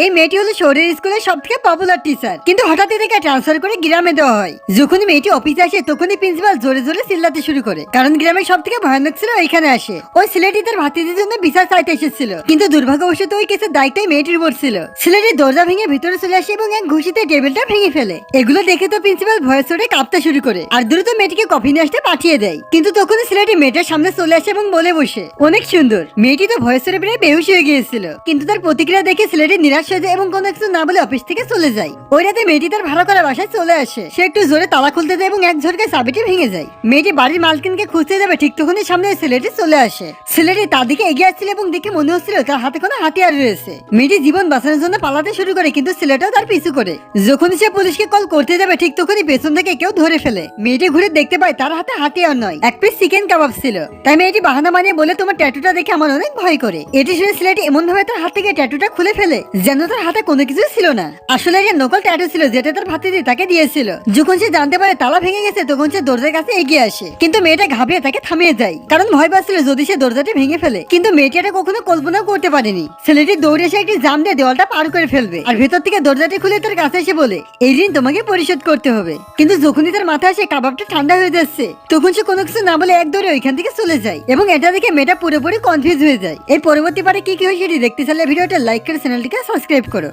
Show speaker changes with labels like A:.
A: এই মেয়েটি হলো শহরের স্কুলের সব থেকে পপুলার টিচার, কিন্তু হঠাৎ এটাকে ট্রান্সফার করে গ্রামে দেওয়া হয়। যখনই মেয়েটি অফিসে আসে তখনই প্রিন্সিপাল জোরে জোরে চিল্লাতে শুরু করে, কারণ গ্রামের সব থেকে ভয়ানক ছিল এখানে আসে। ওই ছেলেটি তার ভাতিজির জন্য বিচার চাইতে এসেছিল, কিন্তু দুর্ভাগ্যবশত ওই কেসের দায়িত্বই মেয়েটির উপর ছিল। ছেলেটি দরজা ভেঙে ভিতরে চলে আসে এবং এক ঘুষিতে টেবিলটা ভেঙে ফেলে। এগুলো দেখে তো প্রিন্সিপাল ভয়ে চড়ে কাঁপতে শুরু করে আর দ্রুত মেয়েটিকে কফি নিয়ে আসতে পাঠিয়ে দেয়। কিন্তু তখনই ছেলেটি মেয়েটার সামনে চলে আসে এবং বলে বসে, অনেক সুন্দর। মেয়েটি তো ভয়ে চড়ে বেড়ে বেহুশ হয়ে গিয়েছিল, কিন্তু তার প্রতিক্রিয়া দেখে ছেলেটি নিরাশ হয়ে যায় এবং কোনো কিছু না বলে অফিস থেকে চলে যায়। ওই রাতে মেয়েটি তার ভাড়া করা বাসায় চলে আসে। সে একটু জোরে তালা খুলতে দেয় এবং এক ঝটকায় চাবিটি ভেঙে যায়। মেয়েটি বাড়ির মালকিনকে খুঁজতে যাবে, ঠিক তখনই সামনে ছেলেটি চলে আসে। ছেলেটি তার দিকে এগিয়ে আসছিল এবং দেখে মনে হচ্ছিল তার হাতে কোনো হাতিয়ার রয়েছে। মেয়েটি জীবন বাঁচানোর জন্য পালাতে শুরু করে, কিন্তু ছেলেটাও তার পিছু করে। যখনই সে পুলিশকে কল করতে যাবে ঠিক তখনই পেছন থেকে কেউ ধরে ফেলে। মেয়েটি ঘুরে দেখতে পায় তার হাতে হাতিয়ার নয়, এক পিস চিকেন কাবাব ছিল। তাই মেয়েটি বাহানা মানিয়ে বলে, তোমার ট্যাটুটা দেখে আমার অনেক ভয় করে। এটি শুনে ছেলেটি এমন ভাবে তার হাত থেকে ট্যাটুটা খুলে ফেলে যেন তার হাতে কোনো কিছু ছিল না। আসলে এটা নকল ট্যাটু ছিল যেটা তার ভাতিজি তাকে দিয়েছিল। যখন সে জানতে পারে তালা ভেঙে গেছে তখন সে দরজার কাছে এগিয়ে আসে, কিন্তু মেয়েটা ঘাবড়ে তাকে থামিয়ে যায়, কারণ ভয় পাচ্ছিল যদি সে দরজাটি ভেঙে ফেলে। কিন্তু মেয়েটি এটা কখনো কল্পনাও করতে পারেনি। ছেলেটি দৌড়ে এসে একটি জাম দিয়ে দেওয়ালটা পার করে ফেলবে আর ভেতর থেকে দরজাটি খুলে তার কাছে এসে বলে, এই ঋণ তোমাকে পরিশোধ করতে হবে। কিন্তু যখনই তার মাথায় আসে কাবাবটা ঠান্ডা হয়ে যাচ্ছে, তখন সে কোনো কিছু না বলে এক দৌড়ে ওইখান থেকে চলে যায় এবং এটা দেখে মেয়েটা পুরোপুরি কনফিউজ হয়ে যায়। এই পরবর্তী পারে কি কি হয় সেটি দেখতে চাইলে ভিডিওটা লাইক করে চ্যানেলটিকে সাবস্ক্রাইব করো।